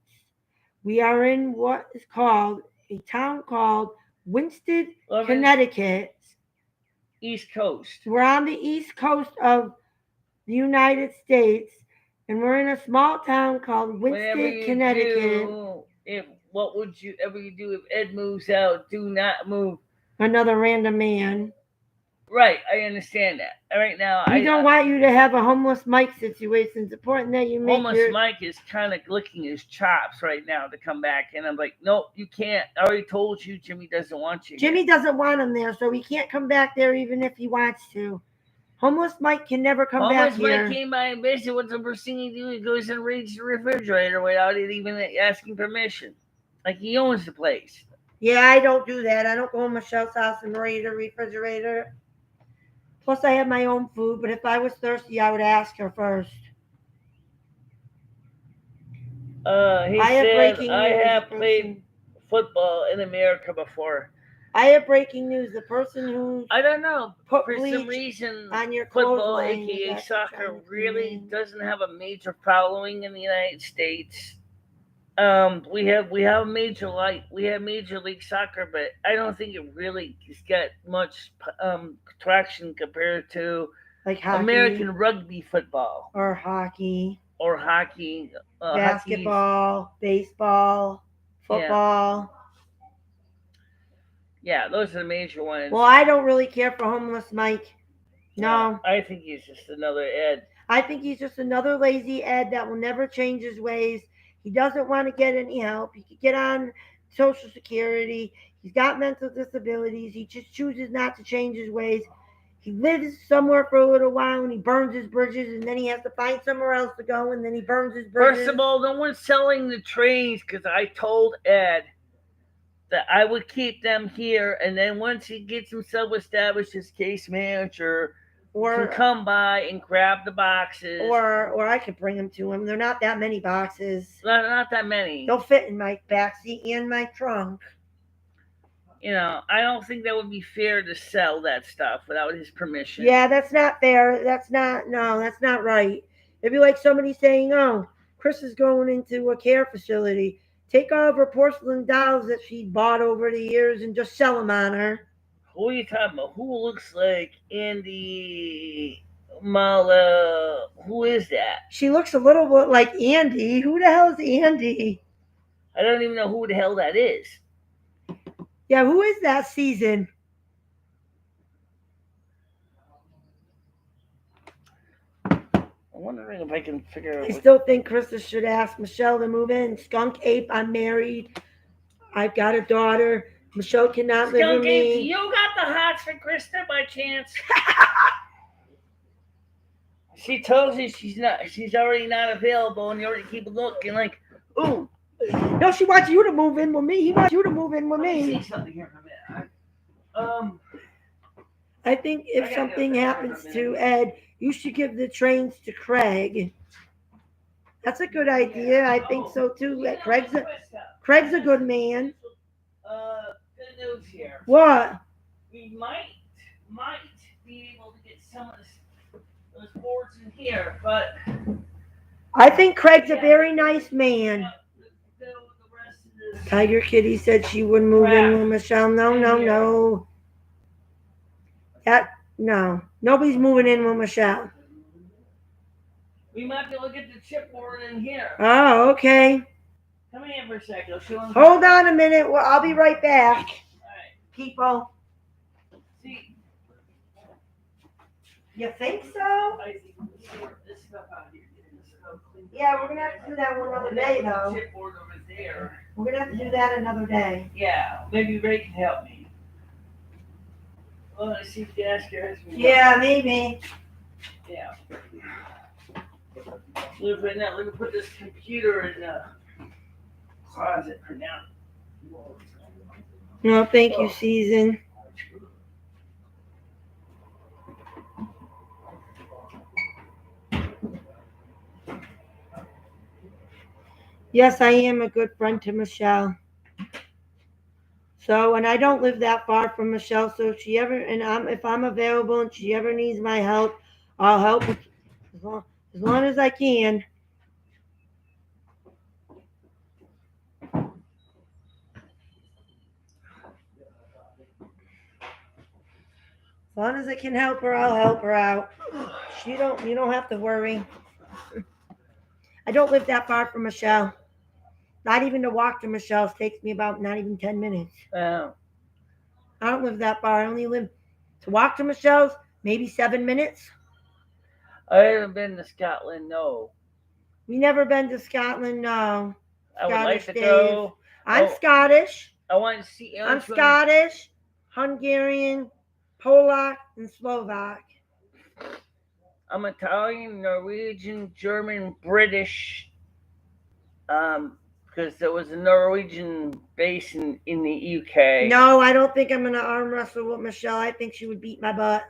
We are in what is called a town called Winston, Connecticut. East Coast. We're on the East Coast of the United States, and we're in a small town called Winston, Connecticut. What would you ever do if Ed moves out? Do not move another random man. Right, I understand that. Right now, we don't want you to have a homeless Mike situation. It's important that you make homeless Mike is kind of licking his chops right now to come back, and I'm like, nope, you can't. I already told you, Jimmy doesn't want you. Jimmy doesn't want him there, so he can't come back there even if he wants to. Homeless Mike can never come back here. Homeless Mike came by and basically what's the first thing he do? He goes and reads the refrigerator without even asking permission. Like he owns the place. Yeah, I don't do that. I don't go in Michelle's house and read the refrigerator. Plus, I have my own food, but if I was thirsty, I would ask her first. I have played football in America before. I have breaking news. The person who I don't know for bleach some reason on your football, aka soccer, really doesn't have a major following in the United States. We have Major League Soccer, but I don't think it really has got much traction compared to like hockey, American rugby football or hockey, basketball, baseball, football. Yeah, those are the major ones. Well, I don't really care for homeless Mike. No. I think he's just another Ed. I think he's just another lazy Ed that will never change his ways. He doesn't want to get any help. He could get on Social Security. He's got mental disabilities. He just chooses not to change his ways. He lives somewhere for a little while and he burns his bridges, and then he has to find somewhere else to go, and then he burns his bridges. First of all, no one's selling the trains because I told Ed that I would keep them here, and then once he gets himself established as case manager, can come by and grab the boxes. Or I could bring them to him. They're not that many boxes. Not that many. They'll fit in my backseat and my trunk. I don't think that would be fair to sell that stuff without his permission. Yeah, that's not fair. That's not right. It'd be like somebody saying, oh, Chris is going into a care facility. Take all of her porcelain dolls that she bought over the years and just sell them on her. Who are you talking about? Who looks like Andy Mala? Who is that? She looks a little bit like Andy. Who the hell is Andy? I don't even know who the hell that is. Yeah, who is that season? I'm wondering if I can figure out. I still think Krista should ask Michelle to move in. Skunk Ape, I'm married. I've got a daughter. Michelle cannot live with me. You got the hots for Krista by chance? She tells you she's already not available, and you already keep looking like, ooh. No, she wants you to move in with me. He wants you to move in with me. Let me see something here for a minute. I think if something happens to Ed, you should give the trains to Craig. That's a good idea. I think so too. Craig's a good man. Good news here. What? We might be able to get some of those boards in here, but I think Craig's a very nice man. Tiger Kitty said she wouldn't move in with Michelle. No. No. Nobody's moving in with Michelle. We might be able to get the chipboard in here. Oh, okay. Come here for a second. Hold on a minute. Well, I'll be right back. All right. People. See. You think so? I think we can sort this stuff out here. Yeah, we're going to have to do that one another day, though. Chipboard over there. We're going to have to do that another day. Yeah, maybe Ray can help me. Well, let's see if the ask her. Yeah, maybe. Yeah. Let me put this computer in the closet for now. No, thank you, Season. Yes, I am a good friend to Michelle. So, and I don't live that far from Michelle. So if I'm available and she ever needs my help, I'll help as long as I can. As long as I can help her, I'll help her out. You don't have to worry. I don't live that far from Michelle. Not even to walk to Michelle's takes me about not even 10 minutes. Oh. I don't live that far. I only live to walk to Michelle's, maybe 7 minutes. I haven't been to Scotland, no. We never been to Scotland, no. I would like to go. I'm Scottish. I want to see. I'm Scottish, Hungarian, Polak, and Slovak. I'm Italian, Norwegian, German, British. Because there was a Norwegian base in the UK. No, I don't think I'm going to arm wrestle with Michelle. I think she would beat my butt.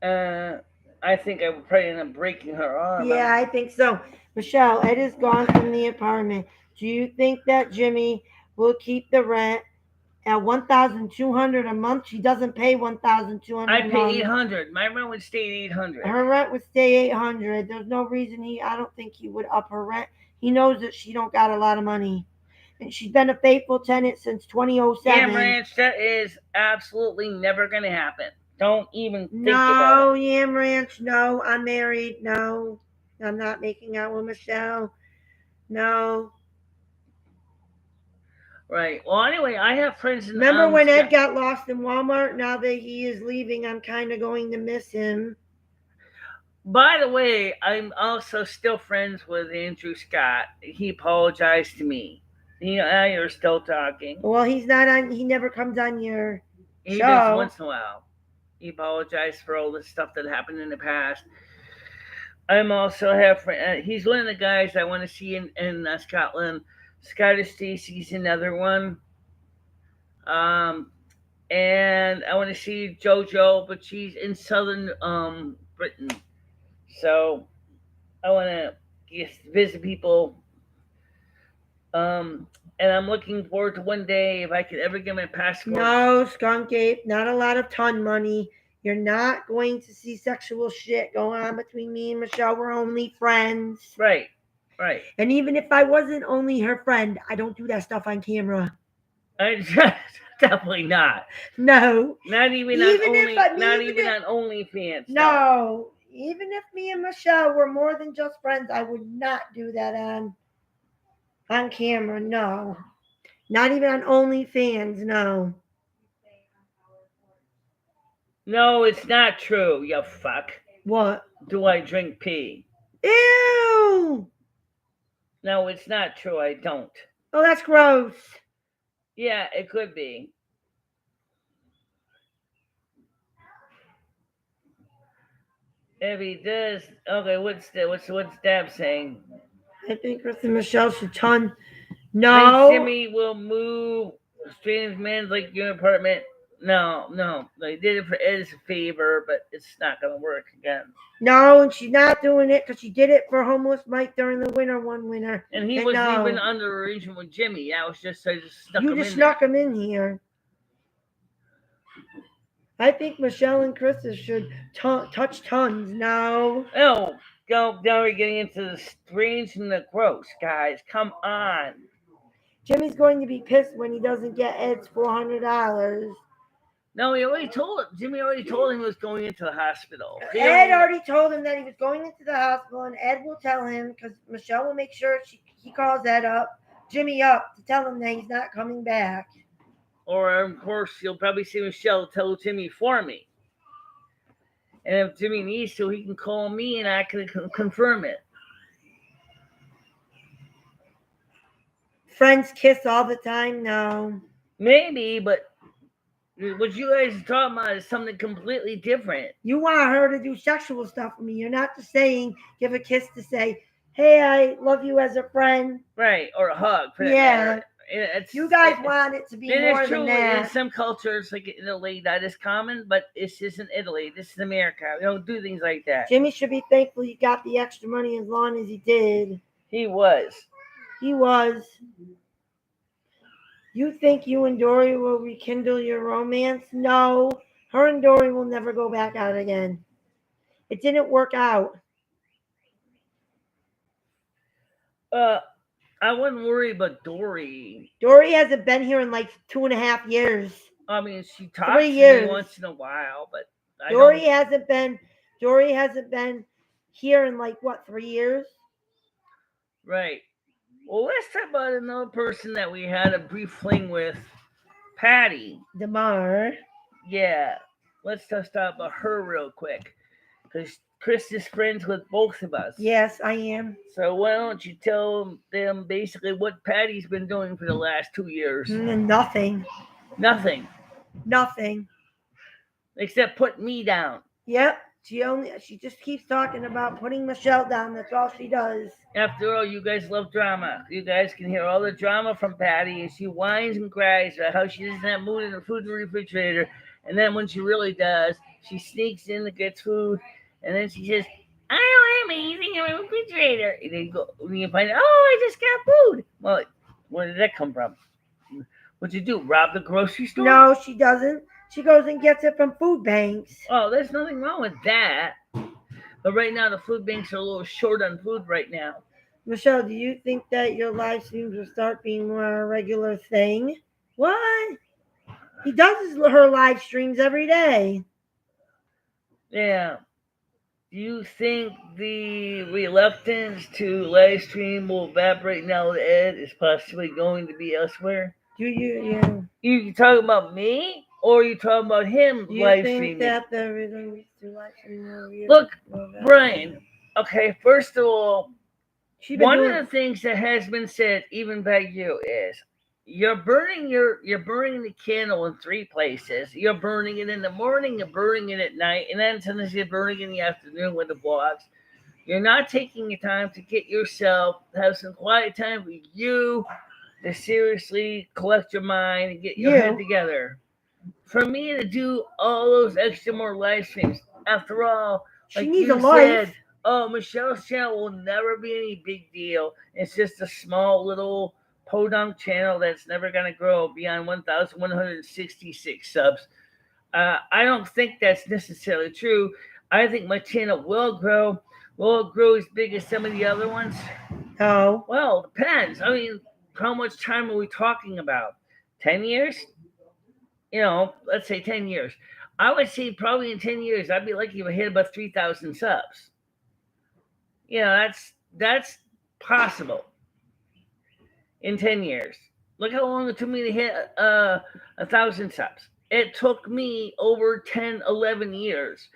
I think I would probably end up breaking her arm. Yeah, I think so. Michelle, Ed is gone from the apartment. Do you think that Jimmy will keep the rent at $1,200 a month? She doesn't pay $1,200. I pay $800. My rent would stay at $800. Her rent would stay $800. There's no reason I don't think he would up her rent. He knows that she don't got a lot of money. And she's been a faithful tenant since 2007. Yam Ranch, that is absolutely never going to happen. Don't even think about it. No, Yam Ranch, no. I'm married. No. I'm not making out with Michelle. No. Right. Well, anyway, I have friends in. Remember when Ed got lost in Walmart? Now that he is leaving, I'm kind of going to miss him. By the way, I'm also still friends with Andrew Scott. He apologized to me. He and I are still talking. Well, he's not on. He never comes on your He show. does once in a while. He apologized for all the stuff that happened in the past. I'm also have he's one of the guys I want to see in Scotland. Scottish Stacy's another one. And I want to see JoJo, but she's in southern Britain. So I want to just visit people. And I'm looking forward to one day if I could ever get my passport. No, Skunk Ape, not a lot of ton money. You're not going to see sexual shit going on between me and Michelle. We're only friends. Right, right. And even if I wasn't only her friend, I don't do that stuff on camera. Definitely not. No. Not even on OnlyFans. No. Even if me and Michelle were more than just friends, I would not do that on camera. No. Not even on OnlyFans. No. No, it's not true, you fuck. What? Do I drink pee? Ew! No, it's not true. I don't. Oh, that's gross. Yeah, it could be. If he does, okay. What's Dab saying? I think Krista and Michelle should ton. No. Jimmy will move strange men's like your apartment. No. They did it for Ed's favor, but it's not gonna work again. No, and she's not doing it because she did it for homeless Mike during the winter one winter. And he wasn't even under arrangement with Jimmy. That was just I just snuck him in. You just snuck him in here. I think Michelle and Krista should touch tons now. Oh, now we're getting into the strange and the gross, guys. Come on. Jimmy's going to be pissed when he doesn't get Ed's $400. No, Jimmy already told him he was going into the hospital. Ed already told him that he was going into the hospital, and Ed will tell him because Michelle will make sure he calls Jimmy up to tell him that he's not coming back. Or, of course, you'll probably see Michelle tell Jimmy for me. And if Jimmy needs to, he can call me and I can confirm it. Friends kiss all the time? No. Maybe, but what you guys are talking about is something completely different. You want her to do sexual stuff with me. You're not just saying, give a kiss to say, hey, I love you as a friend. Right, or a hug. Yeah. You guys want it to be more than that. In some cultures, like in Italy, that is common, but this isn't Italy. This is America. We don't do things like that. Jimmy should be thankful he got the extra money as long as he did. He was. You think you and Dory will rekindle your romance? No. Her and Dory will never go back out again. It didn't work out. I wouldn't worry about Dory. Dory hasn't been here in like 2.5 years. I mean, she talks to me once in a while, but Dory hasn't been here in like 3 years? Right. Well, let's talk about another person that we had a brief fling with, Patty DeMar. Yeah, let's just talk about her real quick, because Chris is friends with both of us. Yes, I am. So why don't you tell them basically what Patty's been doing for the last 2 years? Nothing. Except put me down. Yep. She just keeps talking about putting Michelle down. That's all she does. After all, you guys love drama. You guys can hear all the drama from Patty, and she whines and cries about how she doesn't have food in the food refrigerator. And then when she really does, she sneaks in and gets food, and then she says, I don't have anything in my refrigerator. And then you find out, I just got food. Well, where did that come from? What'd you do, rob the grocery store? No, she doesn't. She goes and gets it from food banks. Oh, there's nothing wrong with that. But right now, the food banks are a little short on food right now. Michelle, do you think that your live streams will start being more a regular thing? What? He does her live streams every day. Yeah. Do you think the reluctance to live stream will evaporate now that Ed is possibly going to be elsewhere? Do Do you? You talking about me, or you talking about him Do you live think streaming? that the original needs to live stream more? Look, Brian. Okay, first of all, one of the things that has been said even by you is you're burning the candle in three places. You're burning it in the morning, you're burning it at night, and then sometimes you're burning it in the afternoon with the vlogs. You're not taking your time to get yourself, have some quiet time with you, to seriously collect your mind and get your head together. For me to do all those extra more live streams, after all, she like needs you a life. said, oh, Michelle's channel will never be any big deal. It's just a small little podunk channel that's never going to grow beyond 1,166 subs. I don't think that's necessarily true. I think my channel will grow. Will it grow as big as some of the other ones? No. Well, depends. I mean, how much time are we talking about? 10 years? Let's say 10 years. I would say probably in 10 years, I'd be lucky if I hit about 3,000 subs. That's possible in 10 years. Look how long it took me to hit 1,000 subs. It took me over 10, 11 years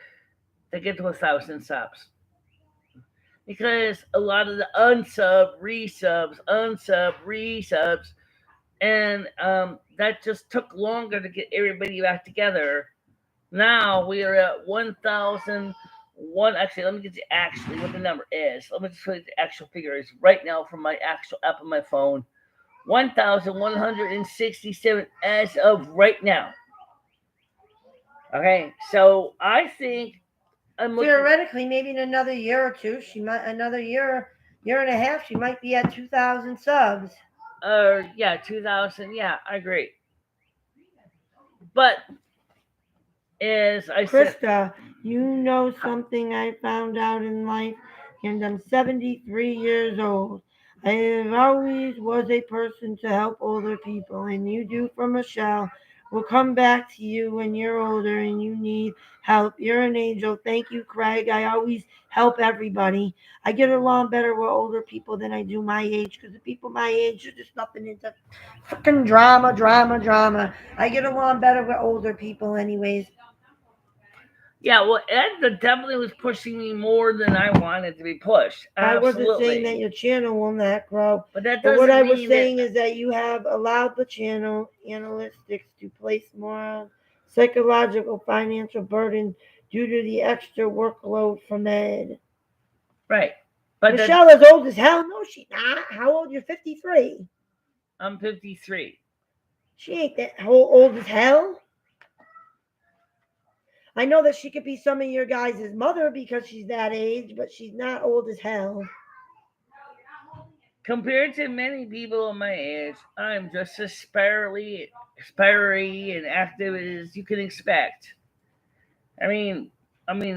to get to 1,000 subs. Because a lot of the unsub, resubs, and that just took longer to get everybody back together. Now we are at 1,001. Actually, let me get actually what the number is. Let me just show you the actual figure is right now from my actual app on my phone. 1,167 as of right now. Okay, so I think theoretically, maybe in another year or two, another year and a half, she might be at 2,000 subs. 2,000. Yeah, I agree. But as I said, Krista, you know something I found out in life, and I'm 73 years old. I have always was a person to help older people, and you do for Michelle. We'll come back to you when you're older and you need help. You're an angel. Thank you, Craig. I always help everybody. I get along better with older people than I do my age, because the people my age are just nothing into fucking drama. I get along better with older people anyways. Yeah, well, Ed definitely was pushing me more than I wanted to be pushed. Absolutely. I wasn't saying that your channel will not grow. But that doesn't what I was saying is that you have allowed the channel analytics to place more psychological financial burden due to the extra workload from Ed. Right. But Michelle is old as hell. No, she's not. How old? You're 53. I'm 53. She ain't that old as hell. I know that she could be some of your guys' mother because she's that age, but she's not old as hell. Compared to many people my age, I'm just as spiry and active as you can expect. I mean,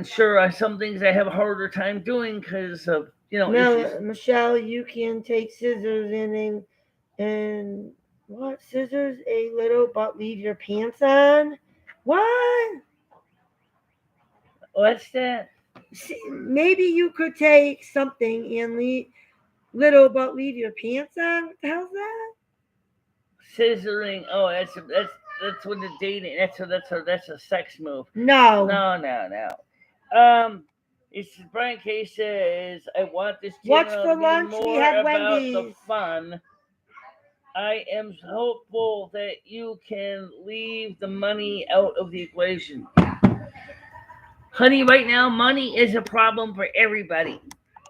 sure, some things I have a harder time doing because of issues. Michelle, you can take scissors and what scissors? A little, but leave your pants on. What? What's that? Maybe you could take something and leave little, but leave your pants on. What the hell's that? Scissoring. Oh, that's what the dating. That's a sex move. No. It's Brian K says, I want this channel What's for to lunch? be more We have about Wendy's. the fun. I am hopeful that you can leave the money out of the equation. Honey, right now, money is a problem for everybody.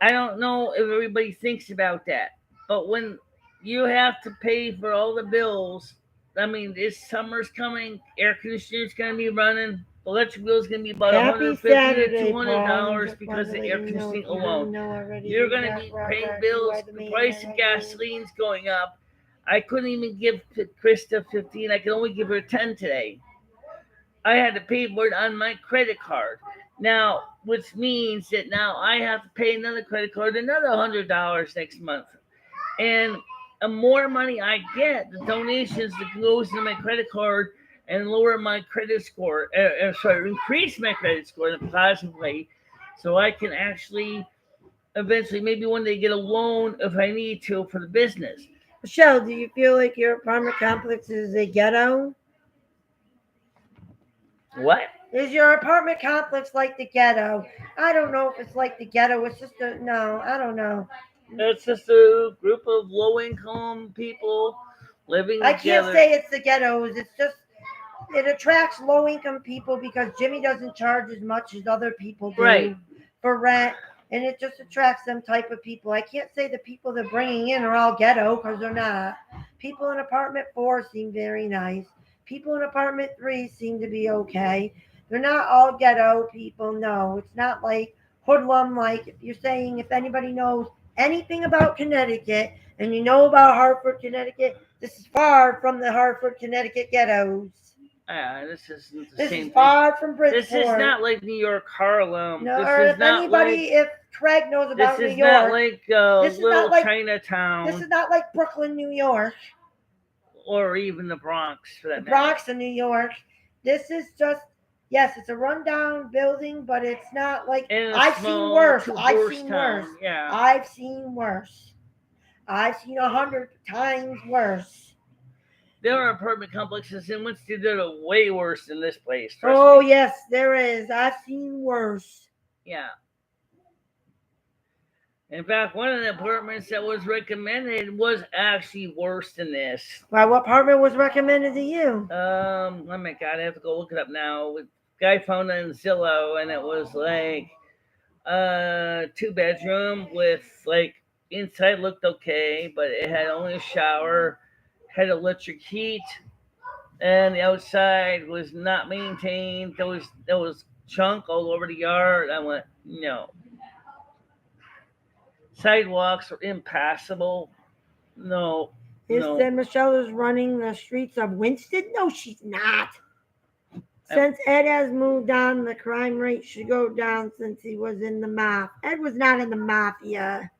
I don't know if everybody thinks about that. But when you have to pay for all the bills, I mean, this summer's coming, air conditioner's going to be running, electric bill's going to be about $150 to $200 because of air conditioning alone. You're going to be paying bills, the price of gasoline's going up. I couldn't even give Krista 15, I could only give her 10 today. I had to pay for it on my credit card. Now, which means that now I have to pay another credit card, another $100 next month. And the more money I get, the donations that goes into my credit card and lower my credit score, increase my credit score in a positive way, so I can actually eventually, maybe one day, get a loan if I need to for the business. Michelle, do you feel like your apartment complex is a ghetto? What? Is your apartment complex like the ghetto? I don't know if it's like the ghetto. It's just a no. I don't know. It's just a group of low-income people living I can't together. say it's the ghettos. It's just it attracts low income people because Jimmy doesn't charge as much as other people do Right. for rent, and it just attracts them type of people. I can't say the people they're bringing in are all ghetto because they're not. People in apartment 4 seem very nice. People in apartment 3 seem to be okay. They're not all ghetto people. No, it's not like hoodlum. Like if you're saying if anybody knows anything about Connecticut and you know about Hartford, Connecticut, this is far from the Hartford, Connecticut ghettos. This isn't the This same is thing. far from Bridgeport. This is not like New York, Harlem. No, this or is if not anybody, if Craig knows like. about This New is not York, like this is little not like Chinatown. this is not like Brooklyn, New York, or even the Bronx for that the matter. Bronx in New York. This is just yes, it's a rundown building, but it's not like In a I've seen small worse. two I've horse seen town. worse. Yeah. I've seen worse. I've seen 100 times worse. There are apartment complexes in Winston that are way worse than this place. Trust Oh me. yes, there is. I've seen worse. Yeah. In fact, one of the apartments that was recommended was actually worse than this. Well, what apartment was recommended to you? Oh my God, I have to go look it up now. Guy found it in Zillow, and it was like 2-bedroom with like inside looked okay, but it had only a shower, had electric heat, and the outside was not maintained. There was junk all over the yard. I went, no. Sidewalks are impassable. No, Is no. that Michelle is running the streets of Winston? No, she's not. Since Ed has moved on, the crime rate should go down since he was in the mafia. Ed was not in the mafia.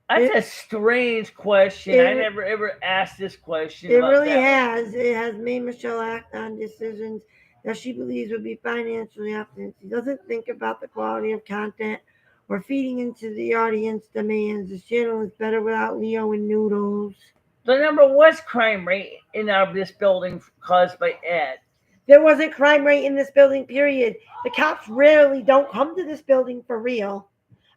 That's a strange question. I never ever asked this question. It about really that. has. It has made Michelle act on decisions that she believes would be financially optimal. She doesn't think about the quality of content or feeding into the audience demands. This channel is better without Leo and Noodles. The number was crime rate in this building caused by Ed. There wasn't crime rate in this building, period. The cops rarely don't come to this building for real.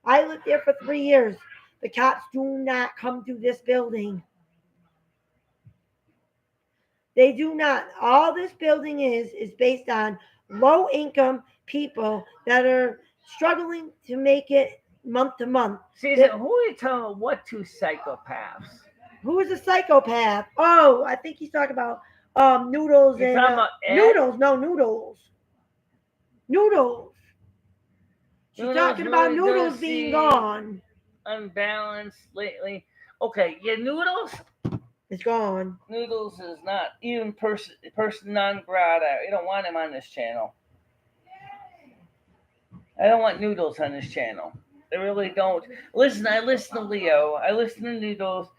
I lived there for 3 years. The cops do not come to this building. They do not. All this building is based on low income people that are struggling to make it month to month. See, so who are you telling what two psychopaths? Who is a psychopath? Oh, I think he's talking about Noodles You're and talking about Ed? Noodles. No, Noodles. Noodles. She's Noodles talking about really Noodles does being seem gone. Unbalanced lately. Okay, yeah, Noodles. It's gone. Noodles is not even person non grata. We don't want him on this channel. I don't want Noodles on this channel. I really don't. Listen, I listen to Leo. I listen to Noodles,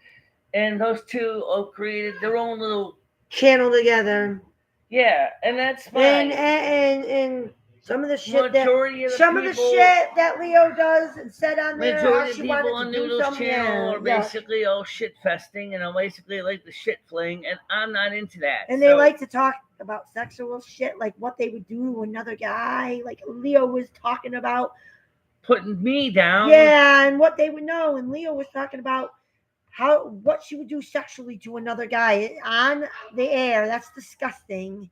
and those two have created their own little channel together. Yeah, and that's fine. And some of the shit majority that of the some people, of the shit that Leo does and said on there, how majority of she people wanted on to do Noodles something. channel are Yeah. basically all shit festing, and I'm basically like the shit fling, and I'm not into that. And they like to talk about sexual shit, like what they would do to another guy. Like Leo was talking about putting me down. Yeah, and what they would know. And Leo was talking about what she would do sexually to another guy on the air. That's disgusting.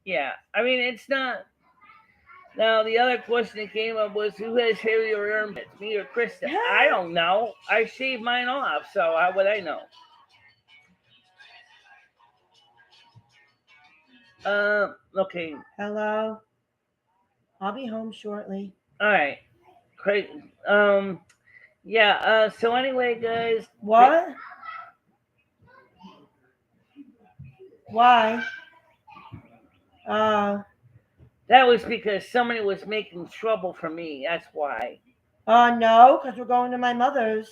Yeah, I mean it's not. Now the other question that came up was who has hairier armpits, me or Krista? I don't know. I shaved mine off, so how would I know? Okay. Hello. I'll be home shortly. All right. Great. Yeah. So anyway, guys. What? Why? That was because somebody was making trouble for me. That's why. No, because we're going to my mother's.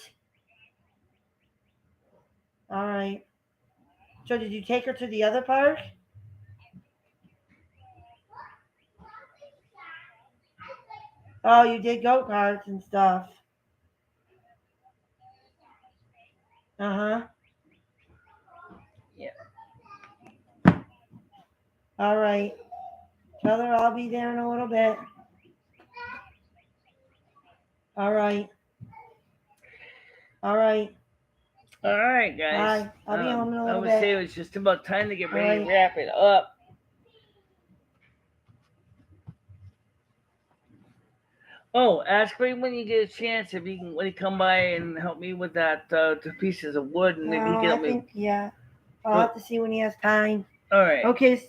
All right. So did you take her to the other park? Oh, you did go-karts and stuff. Uh-huh. Yeah. All right. Tell her I'll be there in a little bit. All right. All right. All right, guys. Bye. I'll be home in a I little would bit. say it's just about time to get ready All to right. wrap it up. Oh, ask Ray when you get a chance if he can when he come by and help me with that two pieces of wood, and maybe he can No, I help me. think, yeah. I'll have to see when he has time. All right. Okay.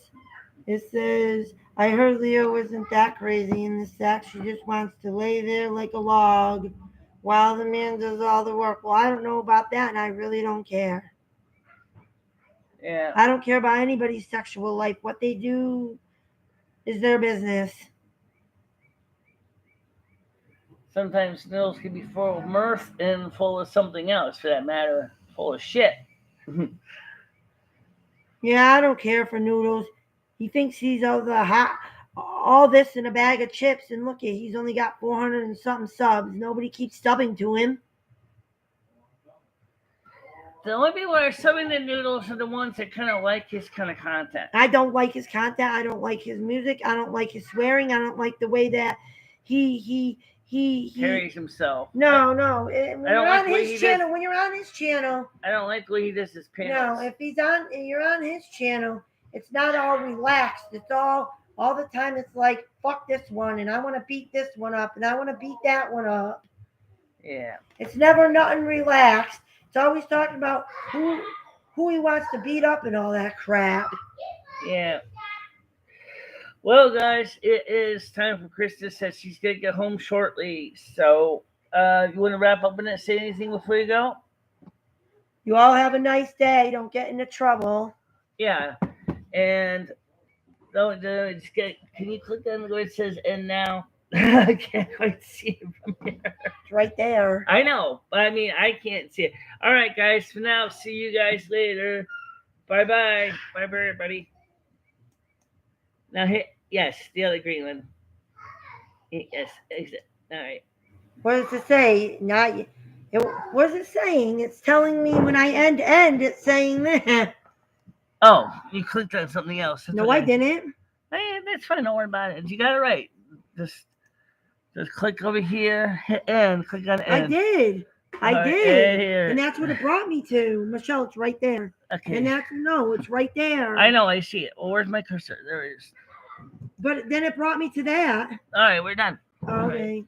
It says, I heard Leo isn't that crazy in the sack. She just wants to lay there like a log while the man does all the work. Well, I don't know about that, and I really don't care. Yeah. I don't care about anybody's sexual life. What they do is their business. Sometimes noodles can be full of mirth and full of something else, for that matter, full of shit. Yeah, I don't care for Noodles. He thinks he's all this in a bag of chips, and look, he's only got 400 and something subs. Nobody keeps subbing to him. The only people that are subbing the noodles are the ones that kind of like his kind of content. I don't like his content. I don't like his music. I don't like his swearing. I don't like the way that he carries himself. No. When you're like on his channel, I don't like the way he does his panels. no, if you're on his channel, it's not all relaxed. It's all the time. It's like, fuck this one, and I want to beat this one up, and I want to beat that one up. Yeah. It's never nothing relaxed. It's always talking about who he wants to beat up and all that crap. Yeah. Well, guys, it is time for Krista. Says she's gonna get home shortly. So, you want to wrap up and say anything before you go? You all have a nice day. Don't get into trouble. Yeah, and don't just get. Can you click on where it says "and now"? I can't quite see it from here. It's right there. I know, but I mean, I can't see it. All right, guys. For now, see you guys later. Bye bye. Bye, everybody. Now hit yes, the other green one. Yes, exit. All right. What does it say? What is it saying? It's telling me when I end, it's saying that. Oh, you clicked on something else. No, I didn't. Hey, that's fine. Don't worry about it. You got it right. Just click over here, hit end, click on end. I did. And that's what it brought me to. Michelle, it's right there. Okay. And it's right there. I know, I see it. Well, where's my cursor? There it is. But then it brought me to that. All right, we're done. Okay.